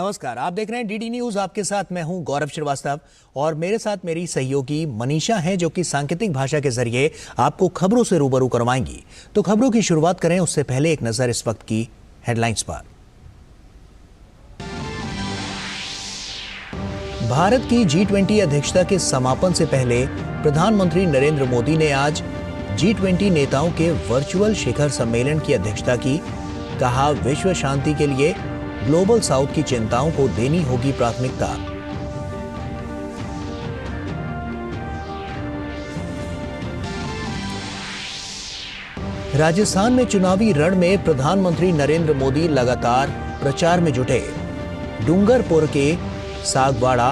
नमस्कार, आप देख रहे हैं डीडी न्यूज। आपके साथ मैं हूं गौरव श्रीवास्तव और मेरे साथ मेरी सहयोगी मनीषा हैं, जो कि सांकेतिक भाषा के जरिए आपको खबरों से रूबरू करवाएंगी। तो खबरों की शुरुआत करें उससे पहले एक नजर इस वक्त की हेडलाइंस पर। भारत की G20 अध्यक्षता के समापन से पहले प्रधानमंत्री नरेंद्र मोदी ने आज G20 नेताओं के वर्चुअल शिखर सम्मेलन की अध्यक्षता की। कहा, विश्व शांति के लिए ग्लोबल साउथ की चिंताओं को देनी होगी प्राथमिकता। राजस्थान में चुनावी रण में प्रधानमंत्री नरेंद्र मोदी लगातार प्रचार में जुटे। डूंगरपुर के सागवाड़ा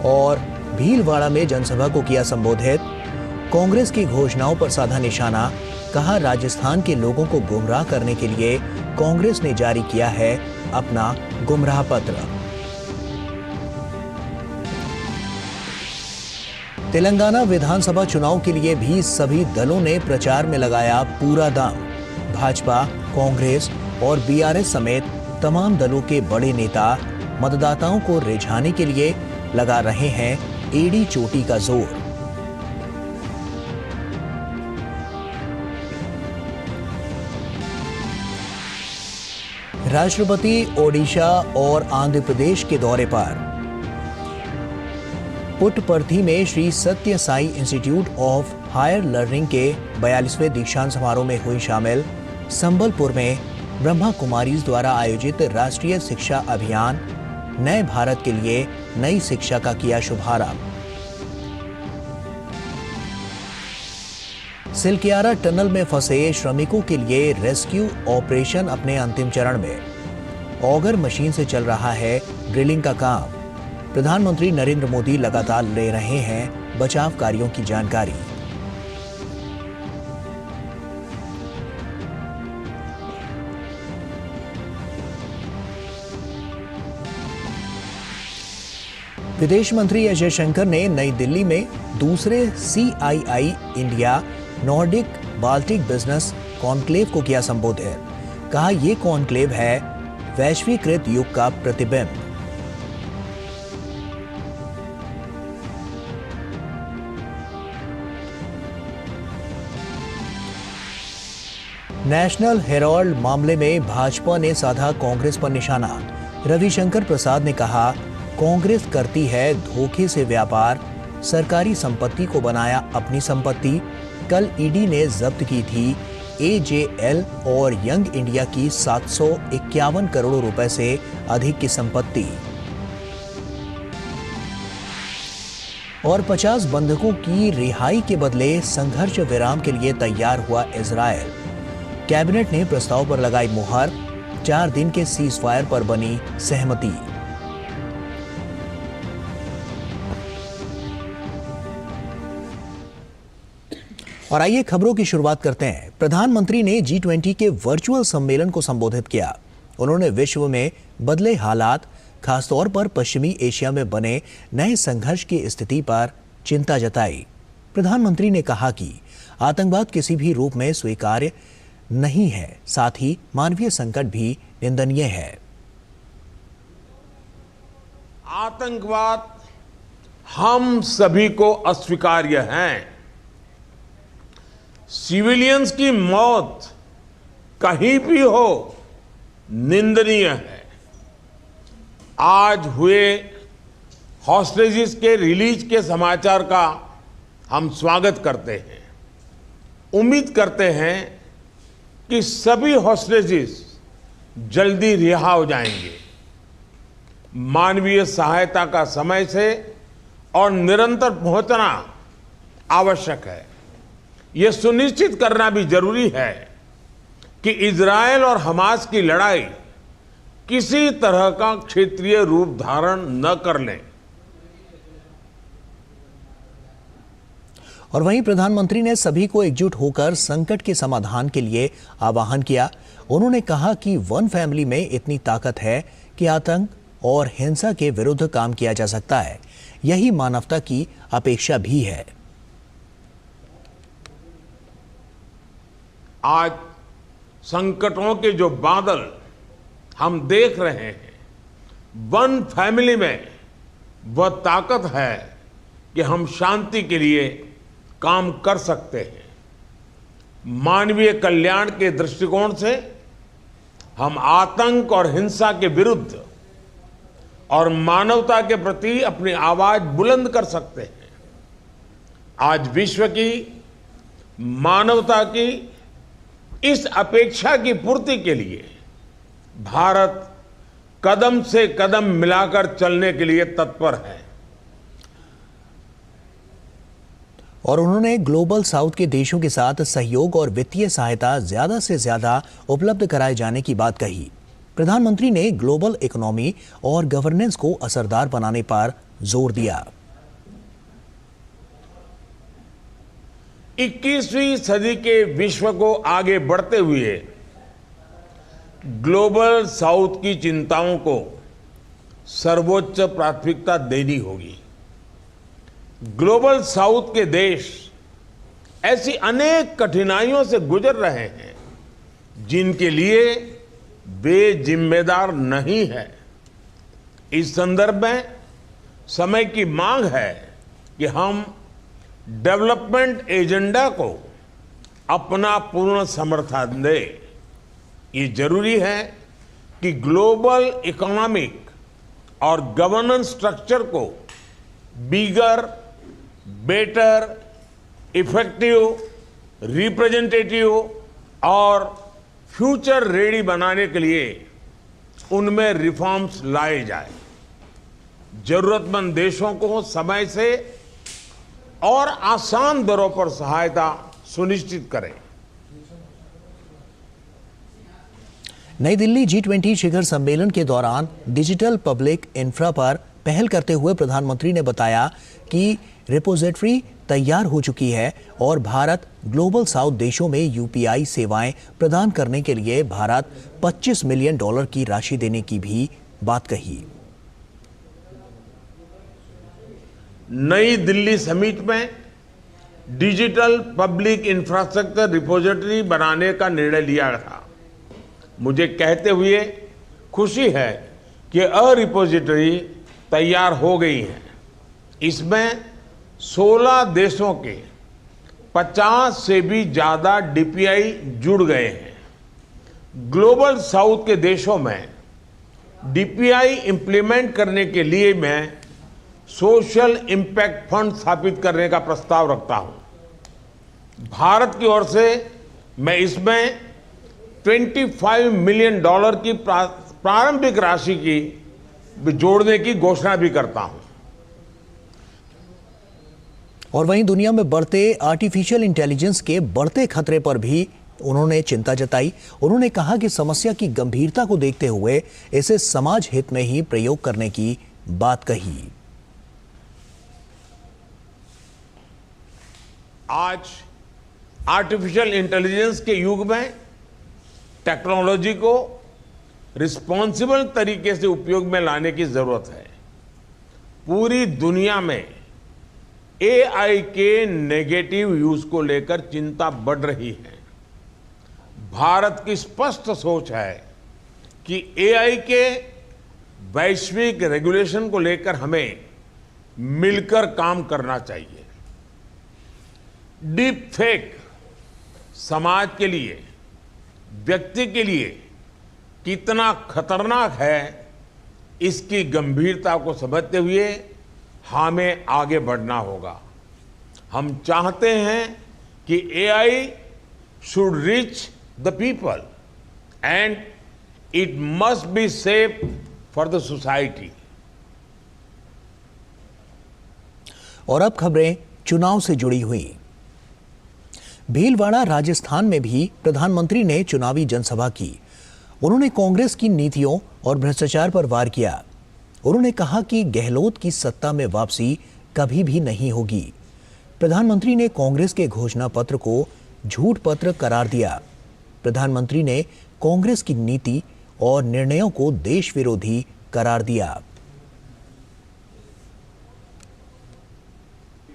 और भीलवाड़ा में जनसभा को किया संबोधित। कांग्रेस की घोषणाओं पर साधा निशाना। कहा, राजस्थान के लोगों को गुमराह करने के लिए कांग्रेस ने जारी किया है अपना गुमराह पत्र। तेलंगाना विधानसभा चुनाव के लिए भी सभी दलों ने प्रचार में लगाया पूरा दम। भाजपा, कांग्रेस और बीआरएस समेत तमाम दलों के बड़े नेता मतदाताओं को रिझाने के लिए लगा रहे हैं एड़ी चोटी का जोर। राष्ट्रपति ओडिशा और आंध्र प्रदेश के दौरे पर। पुट्टपर्थी में Shri Sathya Sai institute of higher learning के 42वें दीक्षांत समारोह में हुई शामिल। संबलपुर में ब्रह्मा कुमारीज द्वारा आयोजित राष्ट्रीय शिक्षा अभियान नए भारत के लिए नई शिक्षा का किया शुभारंभ। सिलकियारा टनल में फंसे श्रमिकों के लिए रेस्क्यू ऑपरेशन अपने अंतिम चरण में। ऑगर मशीन से चल रहा है ड्रिलिंग का काम। प्रधानमंत्री नरेंद्र मोदी लगातार ले रहे हैं बचाव कार्यों की जानकारी। विदेश मंत्री एस जयशंकर ने नई दिल्ली में दूसरे CII India Nordic Baltic business conclave को किया संबोधित। कहा, यह कॉन्क्लेव है वैश्वीकृत युग का प्रतिबिंब। नेशनल हेराल्ड मामले में भाजपा ने साधा कांग्रेस पर निशाना। रविशंकर प्रसाद ने कहा, कांग्रेस करती है धोखे से व्यापार, सरकारी संपत्ति को बनाया अपनी संपत्ति। कल ईडी ने जब्त की थी AJL और यंग इंडिया की 751 करोड़ रुपए से अधिक की संपत्ति। और 50 बंधकों की रिहाई के बदले संघर्ष विराम के लिए तैयार हुआ इजरायल। कैबिनेट ने प्रस्ताव पर लगाई मुहर। 4 दिन के सीजफायर पर बनी सहमति। और आइए खबरों की शुरुआत करते हैं। प्रधानमंत्री ने G20 के वर्चुअल सम्मेलन को संबोधित किया। उन्होंने विश्व में बदले हालात, खासतौर पर पश्चिमी एशिया में बने नए संघर्ष की स्थिति पर चिंता जताई। प्रधानमंत्री ने कहा कि आतंकवाद किसी भी रूप में स्वीकार्य नहीं है, साथ ही मानवीय संकट भी निंदनीय है। आतंकवाद हम सभी को अस्वीकार्य है। सिविलियंस की मौत कहीं भी हो निंदनीय है। आज हुए हॉस्टेजेस के रिलीज के समाचार का हम स्वागत करते हैं। उम्मीद करते हैं कि सभी हॉस्टेजेस जल्दी रिहा हो जाएंगे। मानवीय सहायता का समय से और निरंतर पहुंचना आवश्यक है। यह सुनिश्चित करना भी जरूरी है कि इजरायल और हमास की लड़ाई किसी तरह का क्षेत्रीय रूप धारण न कर ले। और वहीं प्रधानमंत्री ने सभी को एकजुट होकर संकट के समाधान के लिए आह्वान किया। उन्होंने कहा कि वन फैमिली में इतनी ताकत है कि आतंक और हिंसा के विरुद्ध काम किया जा सकता है। यही मानवता की अपेक्षा भी है। आज संकटों के जो बादल हम देख रहे हैं, वन फैमिली में वह ताकत है कि हम शांति के लिए काम कर सकते हैं। मानवीय कल्याण के दृष्टिकोण से हम आतंक और हिंसा के विरुद्ध और मानवता के प्रति अपनी आवाज बुलंद कर सकते हैं। आज विश्व की मानवता की इस अपेक्षा की पूर्ति के लिए भारत कदम से कदम मिलाकर चलने के लिए तत्पर है। और उन्होंने ग्लोबल साउथ के देशों के साथ सहयोग और वित्तीय सहायता ज्यादा से ज्यादा उपलब्ध कराए जाने की बात कही। प्रधानमंत्री ने ग्लोबल इकोनॉमी और गवर्नेंस को असरदार बनाने पर जोर दिया। 21वीं सदी के विश्व को आगे बढ़ते हुए ग्लोबल साउथ की चिंताओं को सर्वोच्च प्राथमिकता देनी होगी। ग्लोबल साउथ के देश ऐसी अनेक कठिनाइयों से गुजर रहे हैं जिनके लिए वे जिम्मेदार नहीं है। इस संदर्भ में समय की मांग है कि हम डेवलपमेंट एजेंडा को अपना पूर्ण समर्थन दें। ये जरूरी है कि ग्लोबल इकोनॉमिक और गवर्नेंस स्ट्रक्चर को बिगर, बेटर, इफेक्टिव, रिप्रेजेंटेटिव और फ्यूचर रेडी बनाने के लिए उनमें रिफॉर्म्स लाए जाए। जरूरतमंद देशों को समय से और आसान दरों पर सहायता सुनिश्चित करें। नई दिल्ली G20 शिखर सम्मेलन के दौरान डिजिटल पब्लिक इंफ्रा पर पहल करते हुए प्रधानमंत्री ने बताया कि रिपोजिटरी तैयार हो चुकी है और भारत ग्लोबल साउथ देशों में यूपीआई सेवाएं प्रदान करने के लिए भारत $25 मिलियन की राशि देने की भी बात कही। नई दिल्ली समिट में डिजिटल पब्लिक इंफ्रास्ट्रक्चर रिपोजिटरी बनाने का निर्णय लिया था। मुझे कहते हुए खुशी है कि रिपोजिटरी तैयार हो गई है। इसमें 16 देशों के 50 से भी ज्यादा डीपीआई जुड़ गए हैं। ग्लोबल साउथ के देशों में डीपीआई इंप्लीमेंट करने के लिए मैं सोशल इम्पैक्ट फंड स्थापित करने का प्रस्ताव रखता हूं। भारत की ओर से मैं इसमें $25 मिलियन की प्रारंभिक राशि की जोड़ने की घोषणा भी करता हूं। और वहीं दुनिया में बढ़ते आर्टिफिशियल इंटेलिजेंस के बढ़ते खतरे पर भी उन्होंने चिंता जताई। उन्होंने कहा कि समस्या की गंभीरता को देखते हुए इसे समाज हित में ही प्रयोग करने की बात कही। आज आर्टिफिशियल इंटेलिजेंस के युग में टेक्नोलॉजी को रिस्पॉन्सिबल तरीके से उपयोग में लाने की जरूरत है। पूरी दुनिया में एआई के नेगेटिव यूज को लेकर चिंता बढ़ रही है। भारत की स्पष्ट सोच है कि एआई के वैश्विक रेगुलेशन को लेकर हमें मिलकर काम करना चाहिए। डीप फेक समाज के लिए, व्यक्ति के लिए कितना खतरनाक है, इसकी गंभीरता को समझते हुए हमें आगे बढ़ना होगा। हम चाहते हैं कि AI should reach the people and it must be safe for the society. और अब खबरें चुनाव से जुड़ी हुई। भीलवाड़ा राजस्थान में भी प्रधानमंत्री ने चुनावी जनसभा की। उन्होंने कांग्रेस की नीतियों और भ्रष्टाचार पर वार किया। उन्होंने कहा कि गहलोत की सत्ता में वापसी कभी भी नहीं होगी। प्रधानमंत्री ने कांग्रेस के घोषणा पत्र को झूठ पत्र करार दिया। प्रधानमंत्री ने कांग्रेस की नीति और निर्णयों को देश विरोधी करार दिया।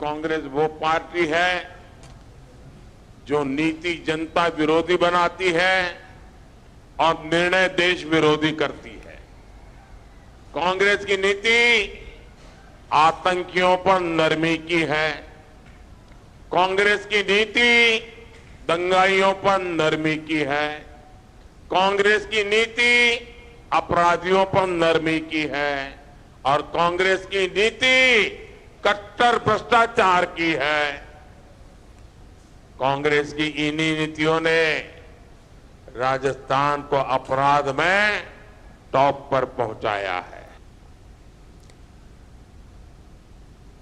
कांग्रेस वो पार्टी है जो नीति जनता विरोधी बनाती है और निर्णय देश विरोधी करती है। कांग्रेस की नीति आतंकियों पर नरमी की है। कांग्रेस की नीति दंगाइयों पर नरमी की है। कांग्रेस की नीति अपराधियों पर नरमी की है और कांग्रेस की नीति कट्टर भ्रष्टाचार की है। कांग्रेस की इन्हीं नीतियों ने राजस्थान को अपराध में टॉप पर पहुंचाया है।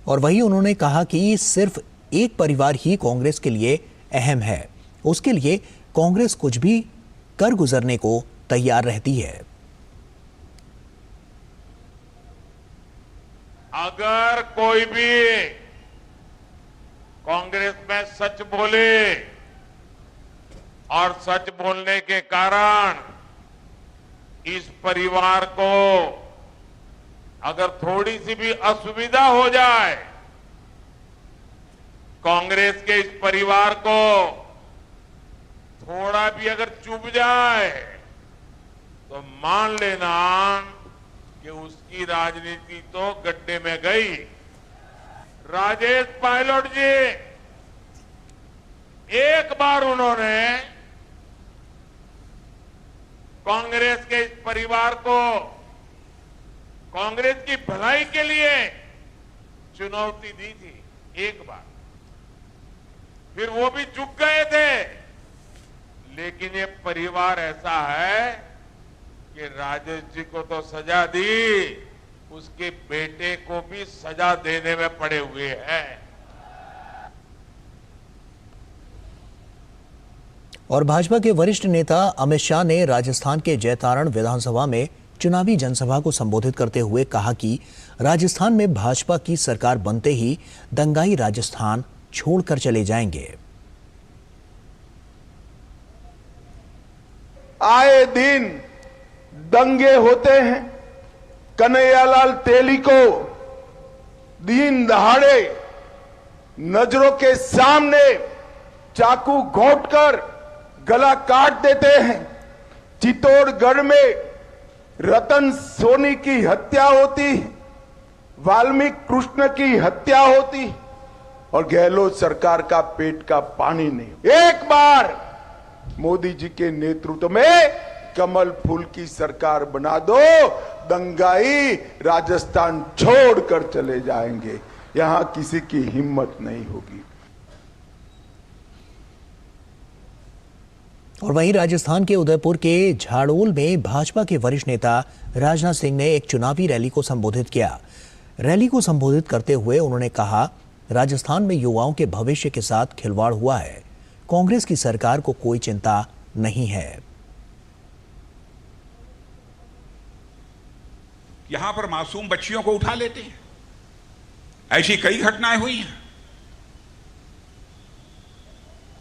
और वहीं उन्होंने कहा कि सिर्फ एक परिवार ही कांग्रेस के लिए अहम है, उसके लिए कांग्रेस कुछ भी कर गुजरने को तैयार रहती है। अगर कोई भी कांग्रेस में सच बोले और सच बोलने के कारण इस परिवार को अगर थोड़ी सी भी असुविधा हो जाए, कांग्रेस के इस परिवार को थोड़ा भी अगर चुभ जाए तो मान लेना कि उसकी राजनीति तो गड्ढे में गई। राजेश पायलट जी एक बार उन्होंने कांग्रेस के इस परिवार को कांग्रेस की भलाई के लिए चुनौती दी थी, एक बार। फिर वो भी चुक गए थे। लेकिन ये परिवार ऐसा है कि राजेश जी को तो सजा दी, उसके बेटे को भी सजा देने में पड़े हुए हैं। और भाजपा के वरिष्ठ नेता अमित शाह ने राजस्थान के जैतारण विधानसभा में चुनावी जनसभा को संबोधित करते हुए कहा कि राजस्थान में भाजपा की सरकार बनते ही दंगाई राजस्थान छोड़कर चले जाएंगे। आए दिन दंगे होते हैं। कन्हैयालाल तेली को दिन दहाड़े नजरों के सामने चाकू घोंटकर गला काट देते हैं। चित्तौड़गढ़ में रतन सोनी की हत्या होती, वाल्मीकि कृष्ण की हत्या होती और गहलोत सरकार का पेट का पानी नहीं। एक बार मोदी जी के नेतृत्व में कमल फूल की सरकार बना दो, दंगाई राजस्थान छोड़कर चले जाएंगे। यहां किसी की हिम्मत नहीं होगी। और वहीं राजस्थान के उदयपुर के झाड़ोल में भाजपा के वरिष्ठ नेता राजनाथ सिंह ने एक चुनावी रैली को संबोधित किया। रैली को संबोधित करते हुए उन्होंने कहा, राजस्थान में युवाओं के भविष्य के साथ खिलवाड़ हुआ है, कांग्रेस की सरकार को कोई चिंता नहीं है। यहां पर मासूम बच्चियों को उठा लेते हैं, ऐसी कई घटनाएं हुई हैं।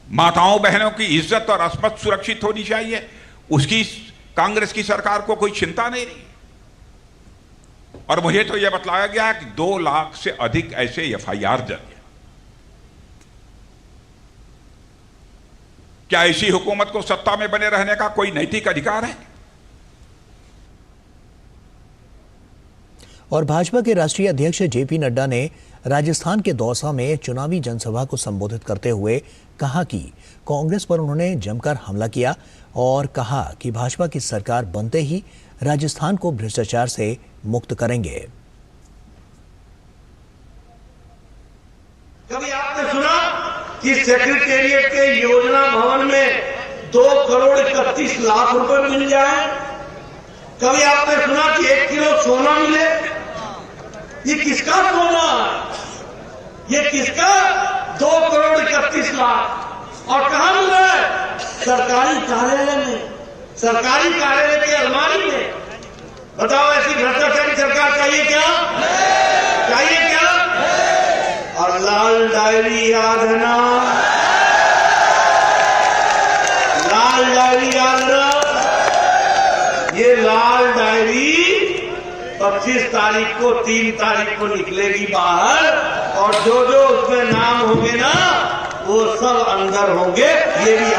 माताओं बहनों की इज्जत और अस्मत सुरक्षित होनी चाहिए, उसकी कांग्रेस की सरकार को कोई चिंता नहीं रही। और मुझे तो यह बतलाया गया कि 2 लाख से अधिक ऐसे एफआईआर दर्ज हैं। क्या ऐसी हुकूमत को सत्ता में बने रहने का कोई नैतिक अधिकार है? और भाजपा के राष्ट्रीय अध्यक्ष जेपी नड्डा ने राजस्थान के दौसा में चुनावी जनसभा को संबोधित करते हुए कहा कि कांग्रेस पर उन्होंने जमकर हमला किया और कहा कि भाजपा की सरकार बनते ही राजस्थान को भ्रष्टाचार से मुक्त करेंगे। कभी आपने सुना कि सेक्रेटेरिएट के योजना भवन में 2 करोड़ 31 लाख रुपए मिल जाए? कभी आपने सुना कि 1 किलो सोना मिले? ये किसका सोना है? ये किसका 2 करोड़ 31 लाख? और कहां मिल रहा है? सरकारी कार्यालय में, सरकारी कार्यालय की अलमारी में। बताओ, ऐसी भ्रष्टाचारी सरकार चाहिए क्या? चाहिए क्या? और लाल डायरी याद है ना? लाल डायरी याद है ना? ये लाल डायरी 25 तारीख को 3 तारीख को निकलेगी बाहर, और जो जो उसमें नाम होंगे ना वो सब अंदर होंगे। ये भी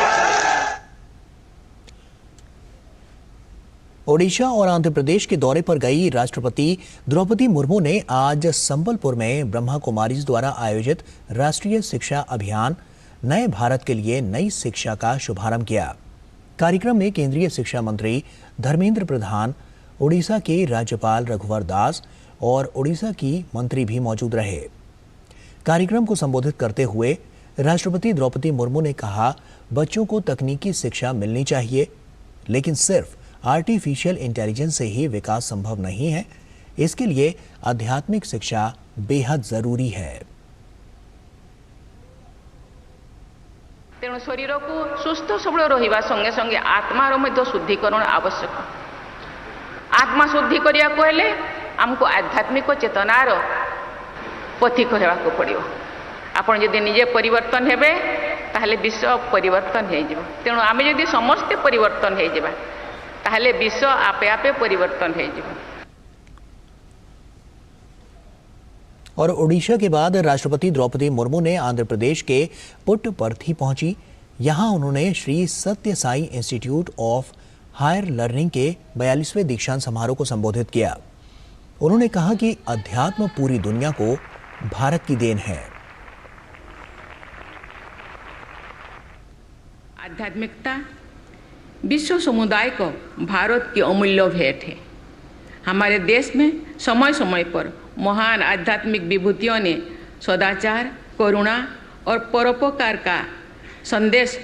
ओडिशा और आंध्र प्रदेश के दौरे पर गई राष्ट्रपति द्रौपदी मुर्मू ने आज संबलपुर में ब्रह्मा कुमारीज द्वारा आयोजित राष्ट्रीय शिक्षा अभियान नए भारत के लिए नई शिक्षा का शुभारंभ किया। कार्यक्रम में केंद्रीय शिक्षा मंत्री धर्मेंद्र प्रधान, ओडिशा के राज्यपाल रघुवर दास और ओडिशा की मंत्री भी मौजूद रहे। कार्यक्रम को संबोधित करते हुए राष्ट्रपति द्रौपदी मुर्मू ने कहा, बच्चों को तकनीकी शिक्षा मिलनी चाहिए, लेकिन सिर्फ आर्टिफिशियल इंटेलिजेंस से ही विकास संभव नहीं है। इसके लिए आध्यात्मिक शिक्षा बेहद जरूरी है। तेणु शरीर को सुस्थ सबल रहिबा संगे संगे आत्मार मध्य शुद्धिकरण आवश्यक। आत्मा शुद्धि करिया को हेले हमको आध्यात्मिक चेतनार पथिक हेबाको पड़ियो। आपण यदि निजे परिवर्तन हेबे ताहले विश्व परिवर्तन हे जिवो। तेणु आमे यदि समस्त परिवर्तन हे जिबा ताहले विश्व आपे आपे परिवर्तन हे जिवो। और ओडिशा के बाद राष्ट्रपति द्रौपदी मुर्मू ने आंध्र प्रदेश के पुट्टपर्थी पहुंची। यहां उन्होंने Shri Sathya Sai institute of higher learning के 42वें दीक्षांत समारोह को संबोधित किया। उन्होंने कहा कि अध्यात्म पूरी दुनिया को भारत की देन है। आध्यात्मिकता विश्व समुदाय को भारत की अमूल्य भेंट है। हमारे देश में समय समय पर महान आध्यात्मिक विभूतियों ने सदाचार, करुणा और परोपकार का संदेश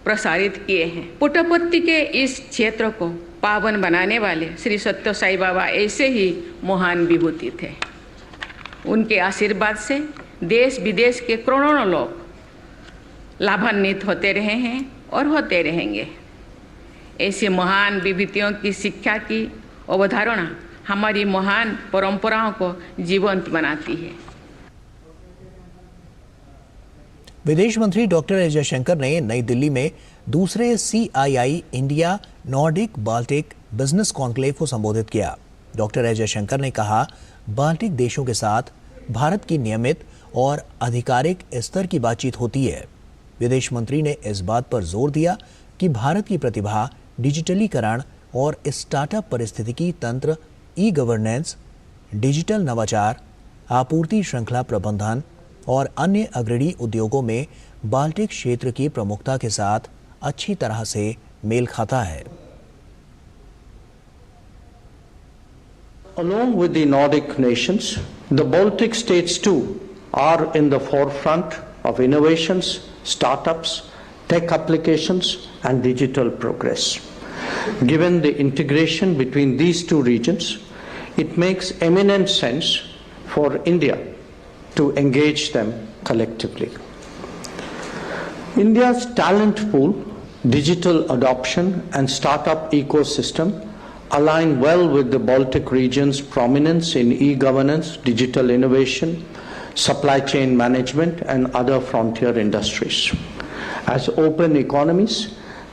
प्रसारित किए हैं। पुट्टपर्थी के इस क्षेत्र को पावन बनाने वाले श्री सत्य साई बाबा ऐसे ही महान विभूति थे। उनके आशीर्वाद से देश विदेश के करोड़ों लोग लाभान्वित होते रहे हैं और होते रहेंगे। ऐसे महान विभूतियों की शिक्षा की अवधारणा हमारी महान परंपराओं को जीवंत बनाती है। विदेश मंत्री डॉक्टर एस जयशंकर ने नई दिल्ली में दूसरे CII India Nordic Baltic business conclave को संबोधित किया। डॉक्टर एस जयशंकर ने कहा, बाल्टिक देशों के साथ भारत की नियमित और आधिकारिक स्तर की बातचीत होती है। विदेश मंत्री ने इस बात पर जोर दिया कि भारत की प्रतिभा डिजिटलीकरण और स्टार्टअप पारिस्थितिकी तंत्र, ई-गवर्नेंस, डिजिटल नवाचार, आपूर्ति श्रृंखला प्रबंधन और अन्य अग्रणी उद्योगों में बाल्टिक क्षेत्र की प्रमुखता के साथ अच्छी तरह से मेल खाता है। Along with the Nordic nations, the Baltic states too are in the forefront of innovations, startups, tech applications and digital progress. Given the integration between these two regions, it makes eminent sense for India to engage them collectively. India's talent pool, digital adoption and startup ecosystem align well with the Baltic region's prominence in e-governance, digital innovation, supply chain management and other frontier industries. As open economies,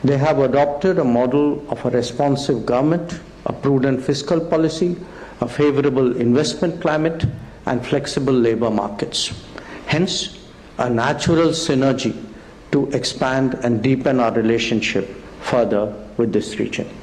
they have adopted a model of a responsive government, a prudent fiscal policy, a favorable investment climate and flexible labor markets. Hence, a natural synergy to expand and deepen our relationship further with this region.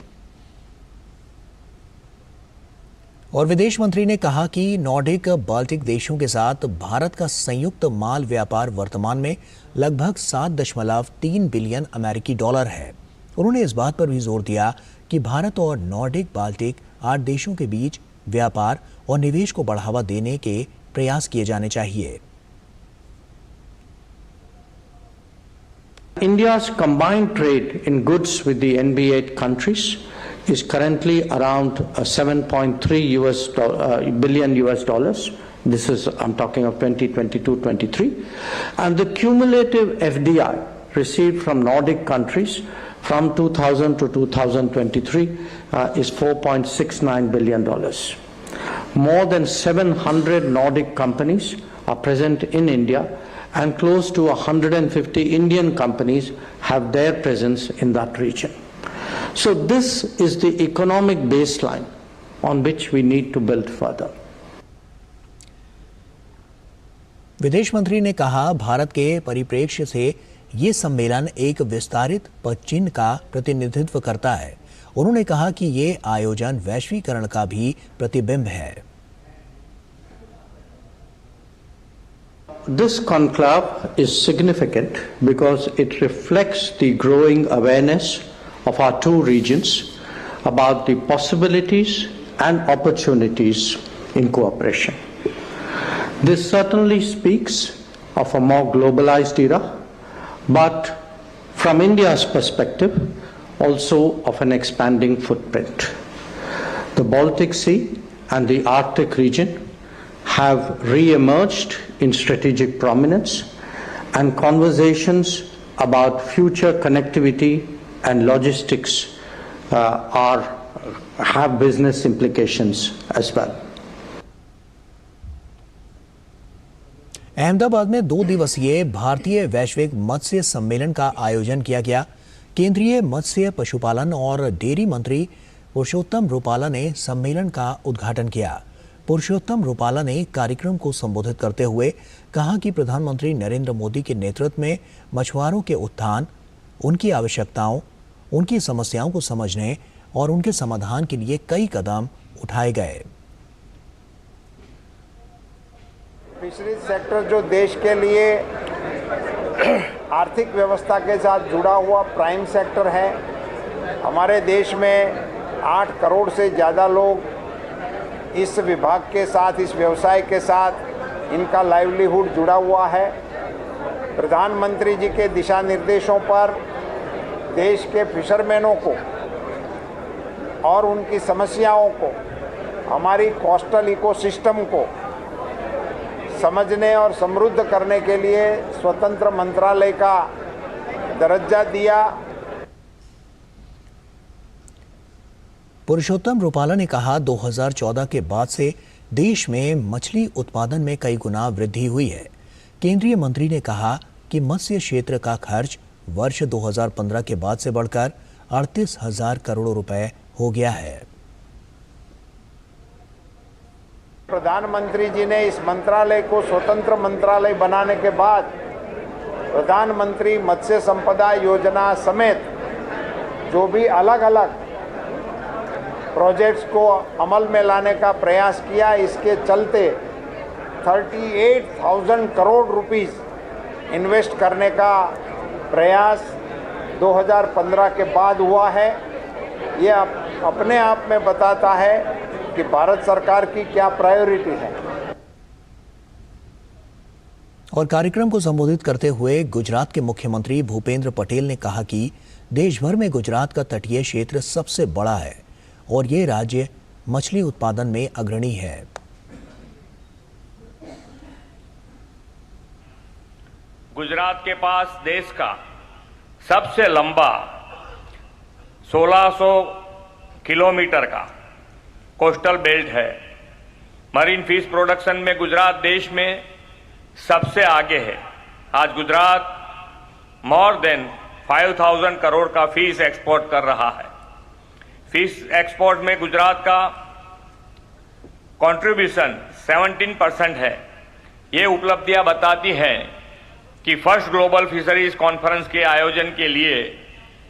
और विदेश मंत्री ने कहा कि Nordic Baltic देशों के साथ भारत का संयुक्त माल व्यापार वर्तमान में लगभग 7.3 बिलियन अमेरिकी डॉलर है। उन्होंने इस बात पर भी जोर दिया कि भारत और नॉर्डिक बाल्टिक 8 देशों के बीच व्यापार और निवेश को बढ़ावा देने के प्रयास किए जाने चाहिए। India's combined trade in goods with the NB8 countries is currently around 7.3 billion US dollars. This is, I'm talking of 2022-23. And the cumulative FDI received from Nordic countries from 2000 to 2023 is $4.69 billion. More than 700 Nordic companies are present in India and close to 150 Indian companies have their presence in that region. So this is the economic baseline on which we need to build further. विदेश मंत्री ने कहा, भारत के परिप्रेक्ष्य से ये सम्मेलन एक विस्तारित पदचिह्न का प्रतिनिधित्व करता है उन्होंने कहा कि ये आयोजन वैश्वीकरण का भी प्रतिबिंब है। This conclave is significant because it reflects the growing awareness of our two regions about the possibilities and opportunities in cooperation. This certainly speaks of a more globalized era, but from India's perspective, also of an expanding footprint. The Baltic Sea and the Arctic region have re-emerged in strategic prominence, and conversations about future connectivity and logistics have business implications as well. Ahmedabad में 2 दिवसीय भारतीय वैश्विक मत्स्य सम्मेलन का आयोजन किया गया। केंद्रीय मत्स्य, पशुपालन और डेयरी मंत्री पुरुषोत्तम रूपाला ने सम्मेलन का उद्घाटन किया। पुरुषोत्तम रूपाला ने कार्यक्रम को संबोधित करते हुए कहा कि प्रधानमंत्री नरेंद्र मोदी के नेतृत्व में मछुआरों के उत्थान, उनकी आवश्यकताओं, उनकी समस्याओं को समझने और उनके समाधान के लिए कई कदम उठाए गए। फिशरीज सेक्टर जो देश के लिए आर्थिक व्यवस्था के साथ जुड़ा हुआ प्राइम सेक्टर है। हमारे देश में 8 करोड़ से ज़्यादा लोग इस विभाग के साथ, इस व्यवसाय के साथ इनका लाइवलीहुड जुड़ा हुआ है। प्रधानमंत्री जी के दिशा निर्देशों पर देश के फिशरमैनों को और उनकी समस्याओं को, हमारी कोस्टल इकोसिस्टम को समझने और समृद्ध करने के लिए स्वतंत्र मंत्रालय का दर्जा दिया। पुरुषोत्तम रूपाला ने कहा 2014 के बाद से देश में मछली उत्पादन में कई गुना वृद्धि हुई है। केंद्रीय मंत्री ने कहा कि मत्स्य क्षेत्र का खर्च वर्ष 2015 के बाद से बढ़कर 38,000 करोड़ रुपए हो गया है। प्रधानमंत्री जी ने इस मंत्रालय को स्वतंत्र मंत्रालय बनाने के बाद प्रधानमंत्री मत्स्य संपदा योजना समेत जो भी अलग अलग प्रोजेक्ट्स को अमल में लाने का प्रयास किया, इसके चलते 38,000 करोड़ रुपीस इन्वेस्ट करने का प्रयास 2015 के बाद हुआ है। ये अपने आप में बताता है कि भारत सरकार की क्या प्रायोरिटी है। और कार्यक्रम को संबोधित करते हुए गुजरात के मुख्यमंत्री भूपेंद्र पटेल ने कहा कि देश भर में गुजरात का तटीय क्षेत्र सबसे बड़ा है और ये राज्य मछली उत्पादन में अग्रणी है। गुजरात के पास देश का सबसे लंबा 1600 किलोमीटर का कोस्टल बेल्ट है। मरीन फिश प्रोडक्शन में गुजरात देश में सबसे आगे है। आज गुजरात मोर देन 5,000 करोड़ का फिश एक्सपोर्ट कर रहा है। फिश एक्सपोर्ट में गुजरात का कंट्रीब्यूशन 17% है। ये उपलब्धियां बताती हैं कि फर्स्ट ग्लोबल फिशरीज कॉन्फ्रेंस के आयोजन के लिए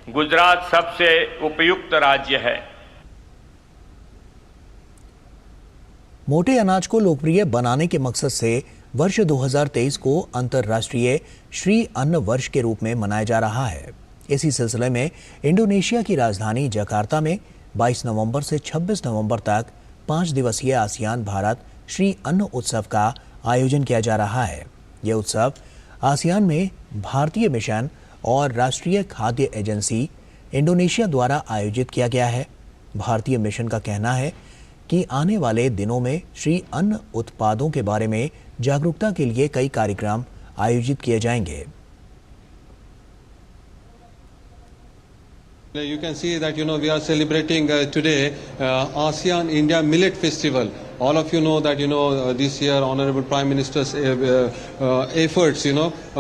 गुजरात सबसे उपयुक्त राज्य है। मोटे अनाज को लोकप्रिय बनाने के मकसद से वर्ष 2023 को अंतर्राष्ट्रीय श्री अन्न वर्ष के रूप में मनाया जा रहा है। इसी सिलसिले में इंडोनेशिया की राजधानी जकार्ता में 22 नवंबर से 26 नवंबर तक 5 दिवसीय आसियान भारत श्री अन्न उत्सव का आयोजन किया जा रहा है। यह उत्सव आसियान में भारतीय मिशन और राष्ट्रीय खाद्य एजेंसी इंडोनेशिया द्वारा आयोजित किया गया है। भारतीय मिशन का कहना है कि आने वाले दिनों में श्री अन्न उत्पादों के बारे में जागरूकता के लिए कई कार्यक्रम आयोजित किए जाएंगे। You can see that we are celebrating today ASEAN India Millet Festival all of you know that this year Honorable Prime Minister's efforts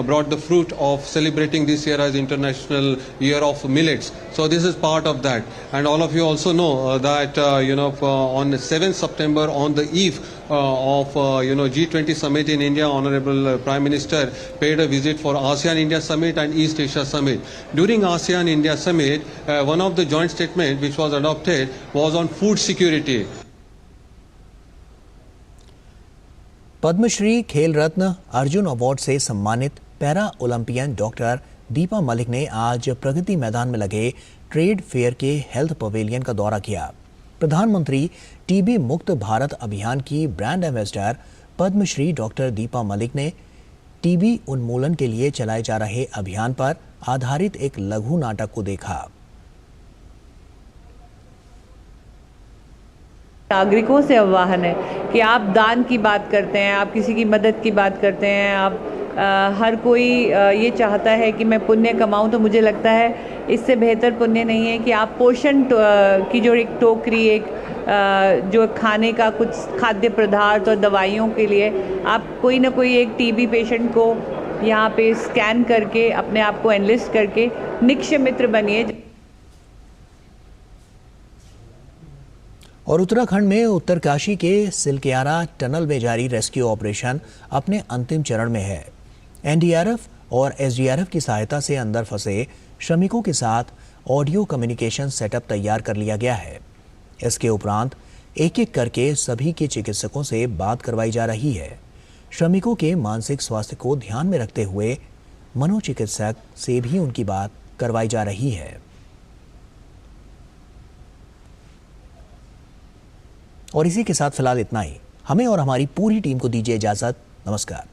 brought the fruit of celebrating this year as International Year of Millets. So this is part of that, and all of you also know that on 7th September, on the eve of G20 summit in India, Honorable Prime Minister paid a visit for ASEAN India Summit and East Asia Summit. During ASEAN India Summit, one of the joint statement which was adopted was on food security. Padmashri खेल रत्न Arjun award से सम्मानित para Olympian doctor Deepa Malik ने आज प्रगति मैदान में लगे trade fair के health pavilion का दौरा किया। प्रधानमंत्री टीबी मुक्त भारत अभियान की brand ambassador Padma Shri doctor Deepa Malik ने टीबी उन्मूलन के लिए चलाए जा रहे अभियान पर आधारित एक लघु नाटक को देखा। नागरिकों से आह्वान है कि आप दान की बात करते हैं, आप किसी की मदद की बात करते हैं, आप हर कोई ये चाहता है कि मैं पुण्य कमाऊं, तो मुझे लगता है इससे बेहतर पुण्य नहीं है कि आप पोषण की जो एक टोकरी, एक जो खाने का कुछ खाद्य पदार्थ और दवाइयों के लिए आप कोई ना कोई एक टीबी पेशेंट को यहाँ पे स्कैन करके अपने आप को एनलिस्ट करके निक्षय मित्र बनिए। और उत्तराखंड में उत्तरकाशी के सिलक्यारा टनल में जारी रेस्क्यू ऑपरेशन अपने अंतिम चरण में है। एनडीआरएफ और एसडीआरएफ की सहायता से अंदर फंसे श्रमिकों के साथ ऑडियो कम्युनिकेशन सेटअप तैयार कर लिया गया है। इसके उपरांत एक एक करके सभी के चिकित्सकों से बात करवाई जा रही है। श्रमिकों के मानसिक स्वास्थ्य को ध्यान में रखते हुए मनोचिकित्सक से भी उनकी बात करवाई जा रही है। और इसी के साथ फिलहाल इतना ही। हमें और हमारी पूरी टीम को दीजिए इजाजत। नमस्कार।